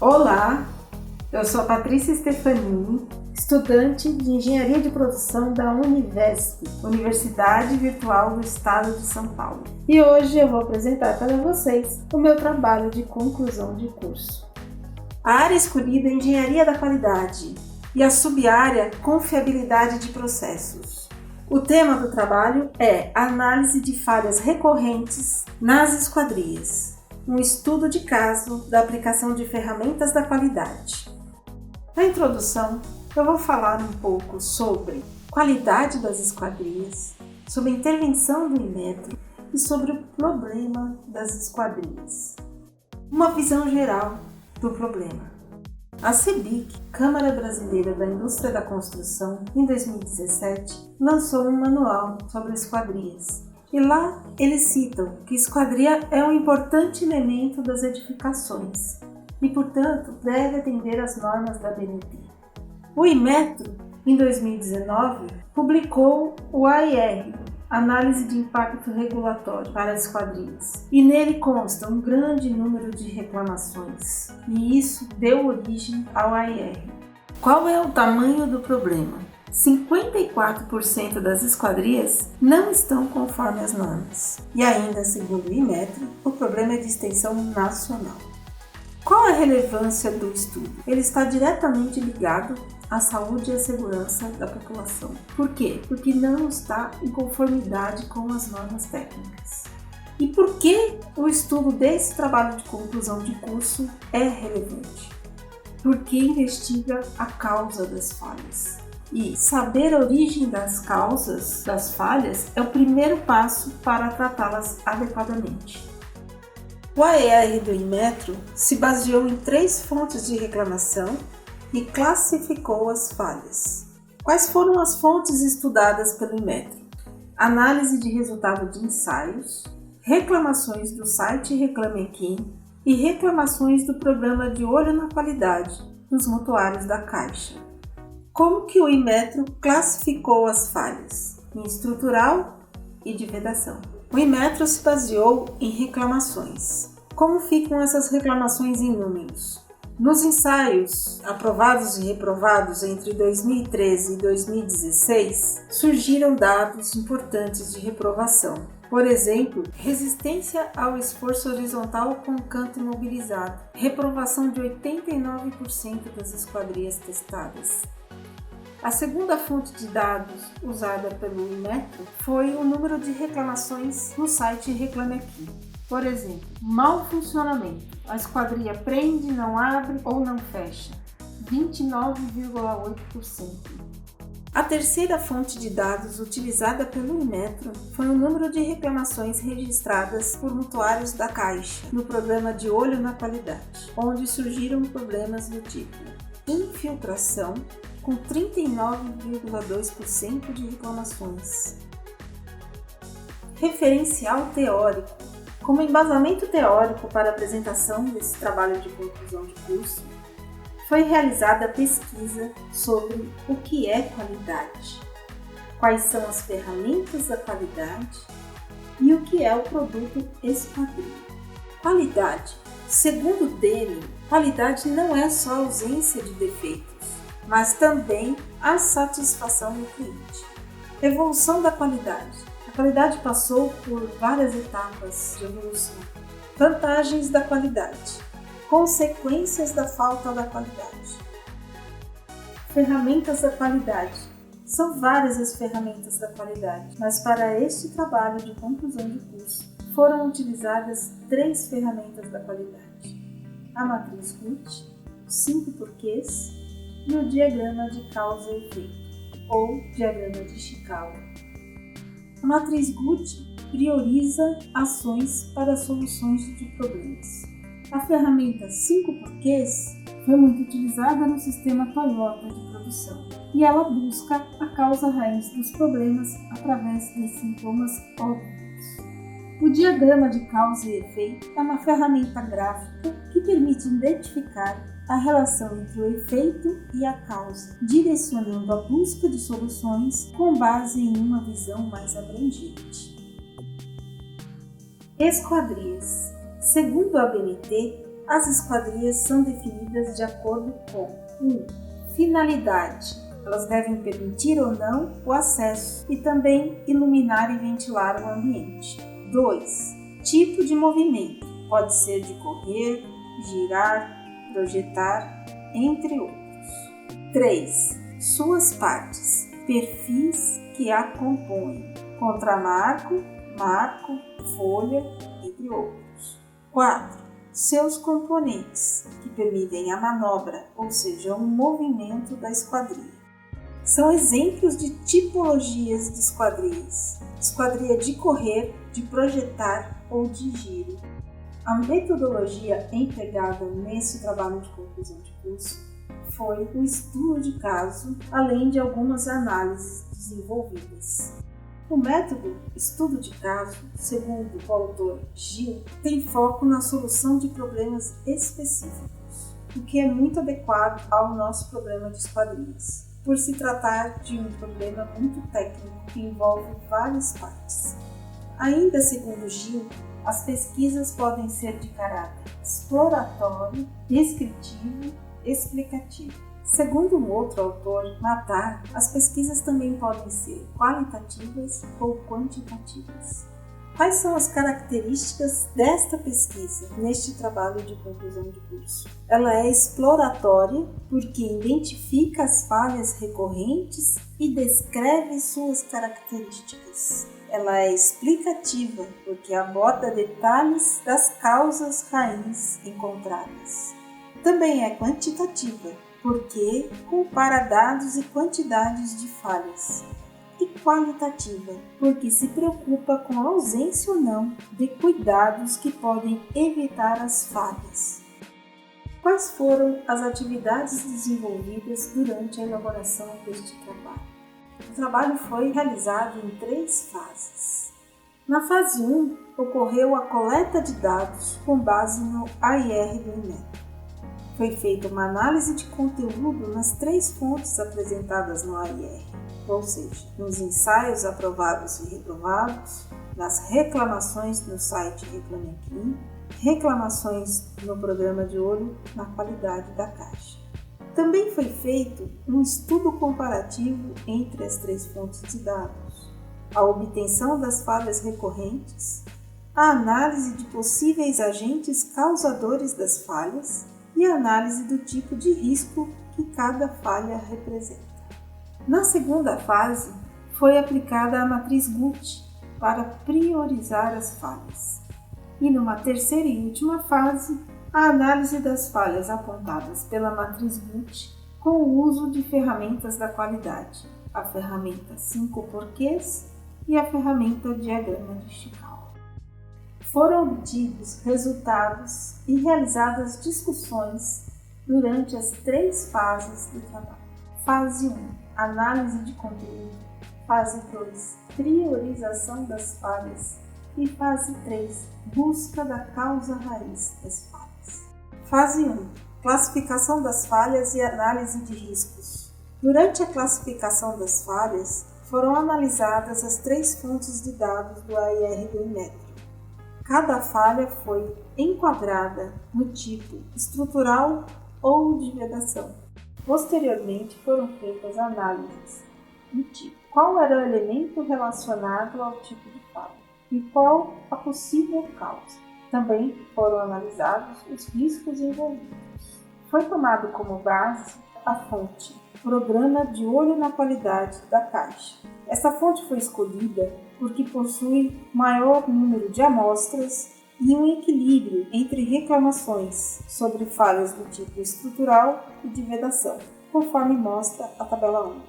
Olá, eu sou a Patrícia Stefanini, estudante de Engenharia de Produção da Univesp, Universidade Virtual do Estado de São Paulo. E hoje eu vou apresentar para vocês o meu trabalho de conclusão de curso. A área escolhida é Engenharia da Qualidade e a sub-área Confiabilidade de Processos. O tema do trabalho é Análise de falhas recorrentes nas esquadrias. Um estudo de caso da aplicação de ferramentas da qualidade. Na introdução, eu vou falar um pouco sobre qualidade das esquadrias, sobre a intervenção do Inmetro e sobre o problema das esquadrias. Uma visão geral do problema. A CEBIC, Câmara Brasileira da Indústria da Construção, em 2017, lançou um manual sobre esquadrias. E lá eles citam que esquadria é um importante elemento das edificações e, portanto, deve atender às normas da ABNT. O Inmetro, em 2019, publicou o AIR, Análise de Impacto Regulatório para as Esquadrias, e nele consta um grande número de reclamações, e isso deu origem ao AIR. Qual é o tamanho do problema? 54% das esquadrias não estão conforme as normas. E ainda, segundo o Inmetro, o problema é de extensão nacional. Qual a relevância do estudo? Ele está diretamente ligado à saúde e à segurança da população. Por quê? Porque não está em conformidade com as normas técnicas. E por que o estudo desse trabalho de conclusão de curso é relevante? Porque investiga a causa das falhas. E saber a origem das causas das falhas é o primeiro passo para tratá-las adequadamente. O AER do Inmetro se baseou em 3 fontes de reclamação e classificou as falhas. Quais foram as fontes estudadas pelo Inmetro? Análise de resultado de ensaios, reclamações do site Reclame Aqui e reclamações do programa de olho na qualidade dos mutuários da Caixa. Como que o Inmetro classificou as falhas? Em estrutural e de vedação. O Inmetro se baseou em reclamações. Como ficam essas reclamações em números? Nos ensaios aprovados e reprovados entre 2013 e 2016, surgiram dados importantes de reprovação. Por exemplo, resistência ao esforço horizontal com canto imobilizado, reprovação de 89% das esquadrias testadas. A segunda fonte de dados usada pelo Inmetro foi o número de reclamações no site Reclame Aqui. Por exemplo, mau funcionamento. A esquadria prende, não abre ou não fecha. 29,8%. A terceira fonte de dados utilizada pelo Inmetro foi o número de reclamações registradas por mutuários da Caixa no programa de olho na qualidade, onde surgiram problemas do tipo infiltração, com 39,2% de reclamações. Referencial teórico. Como embasamento teórico para a apresentação desse trabalho de conclusão de curso, foi realizada a pesquisa sobre o que é qualidade, quais são as ferramentas da qualidade e o que é o produto esquadria. Qualidade. Segundo dele, qualidade não é só ausência de defeitos, mas também a satisfação do cliente. Evolução da qualidade. A qualidade passou por várias etapas de evolução. Vantagens da qualidade. Consequências da falta da qualidade. Ferramentas da qualidade. São várias as ferramentas da qualidade, mas para este trabalho de conclusão de curso foram utilizadas 3 ferramentas da qualidade. A matriz GUT, 5 porquês e o diagrama de causa e efeito, ou diagrama de Chikawa. A matriz GUT prioriza ações para soluções de problemas. A ferramenta 5 porquês foi muito utilizada no sistema Toyota de produção e ela busca a causa raiz dos problemas através de sintomas óbvios. O diagrama de causa e efeito é uma ferramenta gráfica que permite identificar a relação entre o efeito e a causa, direcionando a busca de soluções com base em uma visão mais abrangente. Esquadrias. Segundo a ABNT, As esquadrias são definidas de acordo com 1. Finalidade. Elas devem permitir ou não o acesso e também iluminar e ventilar o ambiente. 2. Tipo de movimento. Pode ser de correr, girar, projetar, entre outros. 3. Suas partes. Perfis que a compõem. Contramarco, marco, folha, entre outros. 4. Seus componentes, que permitem a manobra, ou seja, o movimento da esquadria. São exemplos de tipologias de esquadrias. Esquadria de correr, de projetar ou de giro. A metodologia empregada nesse trabalho de conclusão de curso foi o estudo de caso, além de algumas análises desenvolvidas. O método estudo de caso, segundo o autor Gil, tem foco na solução de problemas específicos, o que é muito adequado ao nosso problema de esquadrias, por se tratar de um problema muito técnico que envolve várias partes. Ainda segundo Gil, as pesquisas podem ser de caráter exploratório, descritivo, explicativo. Segundo um outro autor, Matar, as pesquisas também podem ser qualitativas ou quantitativas. Quais são as características desta pesquisa neste trabalho de conclusão de curso? Ela é exploratória porque identifica as falhas recorrentes e descreve suas características. Ela é explicativa porque aborda detalhes das causas raiz encontradas. Também é quantitativa porque compara dados e quantidades de falhas. E qualitativa, porque se preocupa com a ausência ou não de cuidados que podem evitar as falhas. Quais foram as atividades desenvolvidas durante a elaboração deste trabalho? O trabalho foi realizado em 3 fases. Na fase 1, ocorreu a coleta de dados com base no AIR do INEP. Foi feita uma análise de conteúdo nas 3 fontes apresentadas no AIR, ou seja, nos ensaios aprovados e reprovados, nas reclamações no site Reclame Aqui, reclamações no programa de olho na qualidade da caixa. Também foi feito um estudo comparativo entre as 3 fontes de dados, a obtenção das falhas recorrentes, a análise de possíveis agentes causadores das falhas e a análise do tipo de risco que cada falha representa. Na segunda fase, foi aplicada a matriz Guth para priorizar as falhas. E numa terceira e última fase, a análise das falhas apontadas pela matriz Guth com o uso de ferramentas da qualidade, a ferramenta 5 porquês e a ferramenta diagrama de Chicago. Foram obtidos resultados e realizadas discussões durante as 3 fases do trabalho. Fase 1, análise de conteúdo. Fase 2, priorização das falhas. E fase 3, busca da causa raiz das falhas. Fase 1, classificação das falhas e análise de riscos. Durante a classificação das falhas, foram analisadas as 3 fontes de dados do AIR do INEP. Cada falha foi enquadrada no tipo estrutural ou de vedação. Posteriormente, foram feitas análises do tipo qual era o elemento relacionado ao tipo de falha e qual a possível causa. Também foram analisados os riscos envolvidos. Foi tomado como base a fonte Programa de Olho na Qualidade da Caixa. Essa fonte foi escolhida porque possui maior número de amostras e um equilíbrio entre reclamações sobre falhas do tipo estrutural e de vedação, conforme mostra a tabela 11.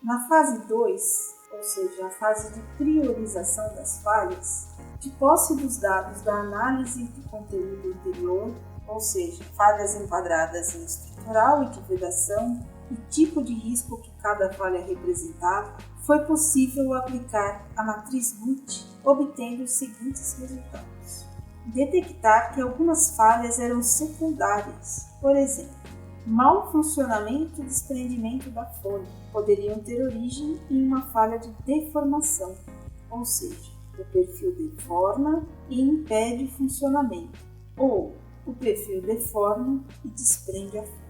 Na fase 2, ou seja, a fase de priorização das falhas, de posse dos dados da análise de conteúdo anterior, ou seja, falhas enquadradas em estrutural e de vedação e tipo de risco que cada falha representava, foi possível aplicar a matriz Guth, obtendo os seguintes resultados. Detectar que algumas falhas eram secundárias, por exemplo, mau funcionamento e desprendimento da folha, poderiam ter origem em uma falha de deformação, ou seja, o perfil deforma e impede o funcionamento, ou o perfil deforma e desprende a folha.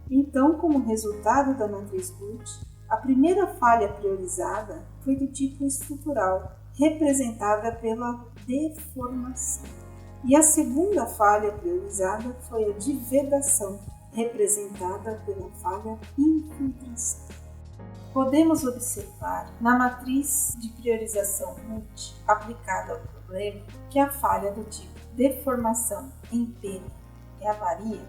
Então, como resultado da matriz Guth, a primeira falha priorizada foi do tipo estrutural, representada pela deformação. E a segunda falha priorizada foi a de vedação, representada pela falha infiltração. Podemos observar na matriz de priorização Guth aplicada ao problema que a falha do tipo deformação em pena e avaria,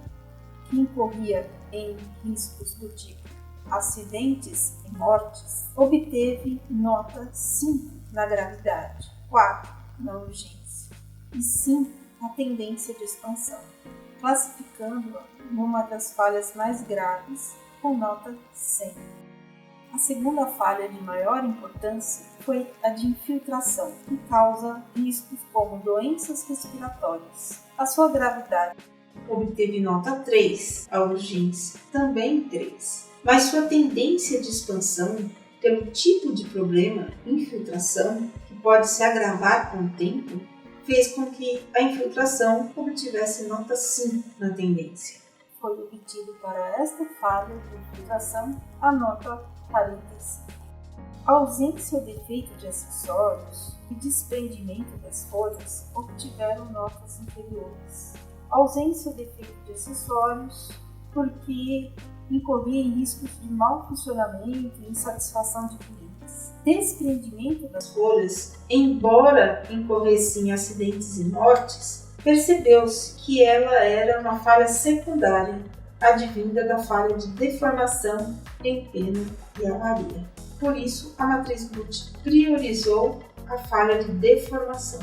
que incorria em riscos do tipo acidentes e mortes, obteve nota 5 na gravidade, 4 na urgência e 5 na tendência de expansão, classificando-a numa das falhas mais graves com nota 100. A segunda falha de maior importância foi a de infiltração, que causa riscos como doenças respiratórias. A sua gravidade obteve nota 3, a urgência também 3, mas sua tendência de expansão, pelo tipo de problema, infiltração, que pode se agravar com o tempo, fez com que a infiltração obtivesse nota 5 na tendência. Foi obtido para esta falha de infiltração a nota 45. A ausência ou defeito de acessórios e desprendimento das folhas obtiveram notas inferiores. Ausência ou defeito de acessórios porque incorria em riscos de mau funcionamento e insatisfação de clientes. Desprendimento das folhas, embora incorresse em acidentes e mortes, percebeu-se que ela era uma falha secundária, advinda da falha de deformação em pena e avaria. Por isso, a matriz Guth priorizou a falha de deformação.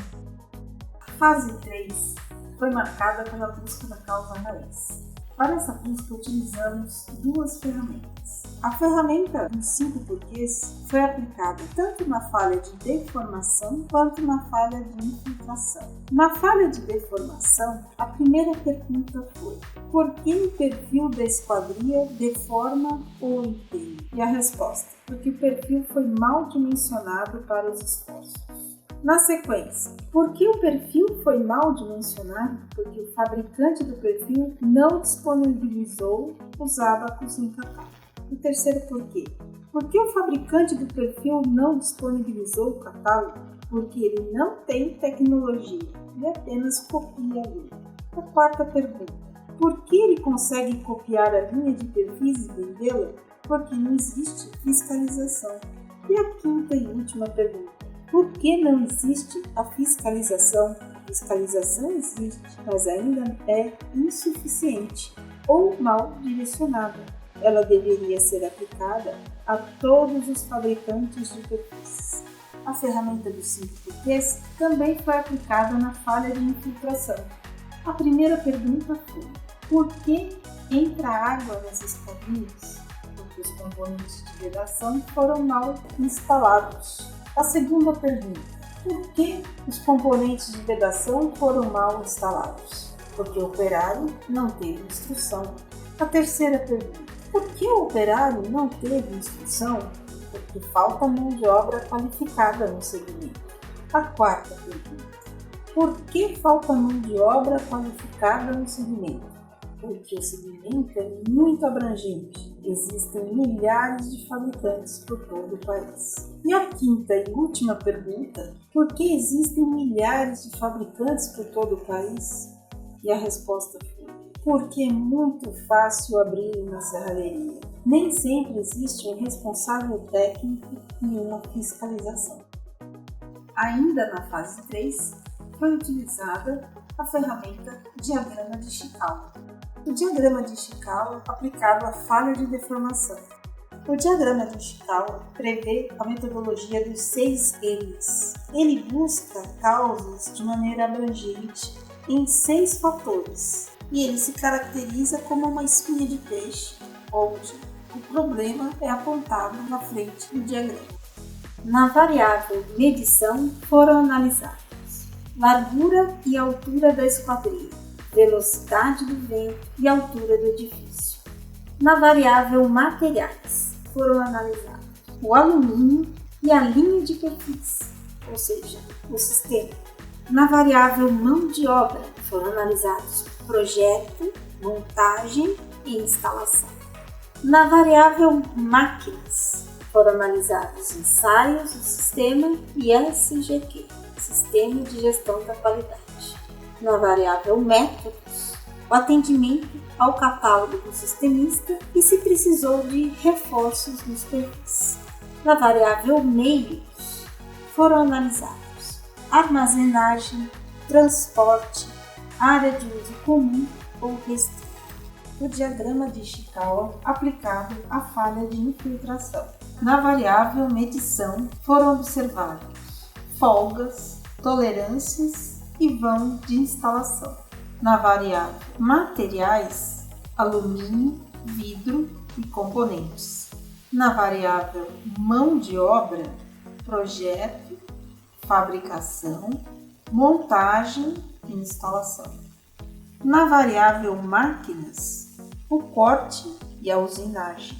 A fase 3 foi marcada pela busca da causa raiz. Para essa busca, utilizamos duas ferramentas. A ferramenta dos 5 porquês foi aplicada tanto na falha de deformação quanto na falha de infiltração. Na falha de deformação, a primeira pergunta foi: por que o perfil da esquadria deforma ou empenha? E a resposta: porque o perfil foi mal dimensionado para os esforços. Na sequência, por que o perfil foi mal dimensionado? Porque o fabricante do perfil não disponibilizou os ábacos em catálogo. O terceiro porquê. Por que o fabricante do perfil não disponibilizou o catálogo? Porque ele não tem tecnologia, ele apenas copia a linha. A quarta pergunta. Por que ele consegue copiar a linha de perfis e vendê-la? Porque não existe fiscalização. E a quinta e última pergunta. Por que não existe a fiscalização? A fiscalização existe, mas ainda é insuficiente ou mal direcionada. Ela deveria ser aplicada a todos os fabricantes de perfis. A ferramenta dos 5 porquês também foi aplicada na falha de infiltração. A primeira pergunta foi: por que entra água nas esquadrias? Porque os componentes de vedação foram mal instalados. A segunda pergunta: por que os componentes de vedação foram mal instalados? Porque o operário não teve instrução. A terceira pergunta: por que o operário não teve instrução? Porque falta mão de obra qualificada no segmento. A quarta pergunta: por que falta mão de obra qualificada no segmento? Porque o segmento é muito abrangente. Existem milhares de fabricantes por todo o país. E a quinta e última pergunta: por que existem milhares de fabricantes por todo o país? E a resposta foi: porque é muito fácil abrir uma serralheria. Nem sempre existe um responsável técnico e uma fiscalização. Ainda na fase 3, foi utilizada a ferramenta Diagrama de Ishikawa. O diagrama de Ishikawa aplicado à falha de deformação. O diagrama de Ishikawa prevê a metodologia dos 6 M's. Ele busca causas de maneira abrangente em 6 fatores e ele se caracteriza como uma espinha de peixe, onde o problema é apontado na frente do diagrama. Na variável medição foram analisados largura e altura da esquadria, velocidade do vento e altura do edifício. Na variável materiais foram analisados o alumínio e a linha de perfis, ou seja, o sistema. Na variável mão de obra foram analisados projeto, montagem e instalação. Na variável máquinas, foram analisados ensaios do sistema e SGQ, Sistema de Gestão da Qualidade. Na variável métodos, o atendimento ao catálogo do sistemista e se precisou de reforços nos perfis. Na variável meios, foram analisados armazenagem, transporte, área de uso comum ou restrito. O diagrama de Ishikawa aplicado à falha de infiltração. Na variável medição foram observados folgas, tolerâncias e vão de instalação. Na variável materiais, alumínio, vidro e componentes. Na variável mão de obra, projeto, fabricação, montagem e instalação. Na variável máquinas, o corte e a usinagem.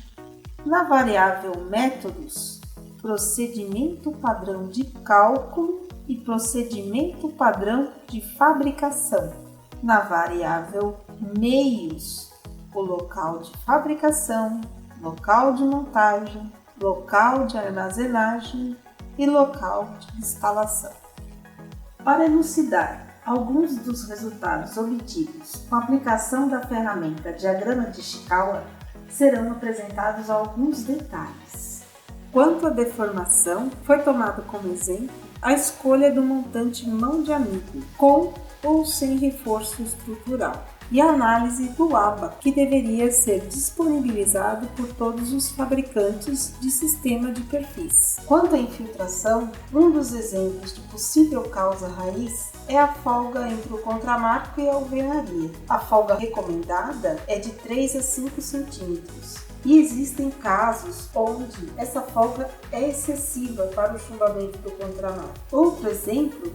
Na variável métodos, procedimento padrão de cálculo e procedimento padrão de fabricação. Na variável meios, o local de fabricação, local de montagem, local de armazenagem e local de instalação. Para elucidar alguns dos resultados obtidos com a aplicação da ferramenta Diagrama de Ishikawa, serão apresentados alguns detalhes. Quanto à deformação, foi tomado como exemplo a escolha do montante mão de amigo, com ou sem reforço estrutural, e a análise do ABA, que deveria ser disponibilizado por todos os fabricantes de sistema de perfis. Quanto à infiltração, um dos exemplos de possível causa raiz é a folga entre o contramarco e a alvenaria. A folga recomendada é de 3 a 5 centímetros. E existem casos onde essa folga é excessiva para o chumbamento do contramarco. Outro exemplo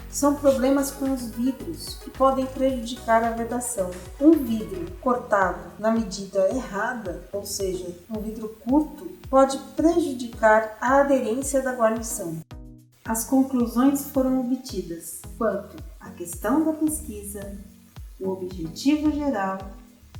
são problemas com os vidros, que podem prejudicar a vedação. Um vidro cortado na medida errada, ou seja, um vidro curto, pode prejudicar a aderência da guarnição. As conclusões foram obtidas quanto à questão da pesquisa, o objetivo geral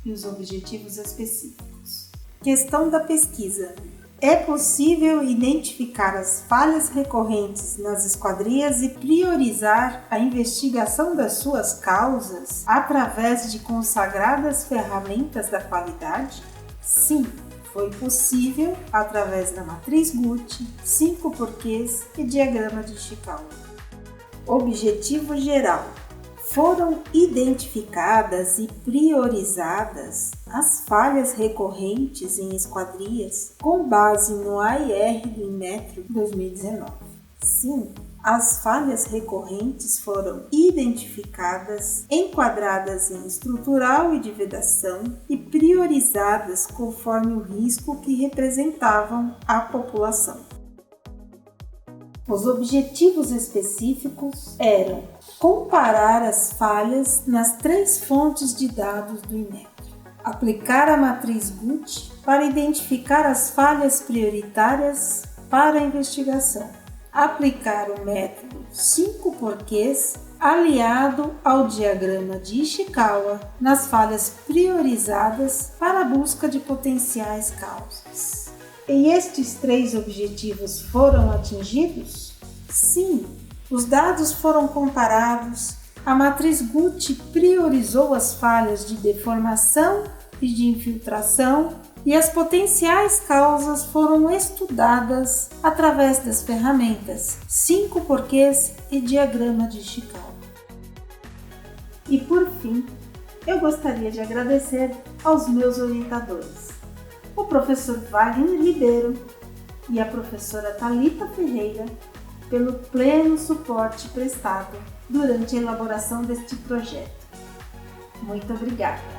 e os objetivos específicos. Questão da pesquisa. É possível identificar as falhas recorrentes nas esquadrias e priorizar a investigação das suas causas através de consagradas ferramentas da qualidade? Sim, foi possível através da matriz Gucci, 5 porquês e diagrama de Ishikawa. Objetivo geral. Foram identificadas e priorizadas as falhas recorrentes em esquadrias com base no AIR do Inmetro 2019. Sim, as falhas recorrentes foram identificadas, enquadradas em estrutural e de vedação e priorizadas conforme o risco que representavam à população. Os objetivos específicos eram comparar as falhas nas 3 fontes de dados do Inmetro, aplicar a matriz Gucci para identificar as falhas prioritárias para a investigação, aplicar o método 5 porquês aliado ao diagrama de Ishikawa nas falhas priorizadas para a busca de potenciais causas. E estes 3 objetivos foram atingidos? Sim! Os dados foram comparados, a matriz Gucci priorizou as falhas de deformação e de infiltração e as potenciais causas foram estudadas através das ferramentas 5 porquês e diagrama de Ishikawa. E por fim, eu gostaria de agradecer aos meus orientadores, o professor Wagner Ribeiro e a professora Thalita Ferreira, pelo pleno suporte prestado durante a elaboração deste projeto. Muito obrigada!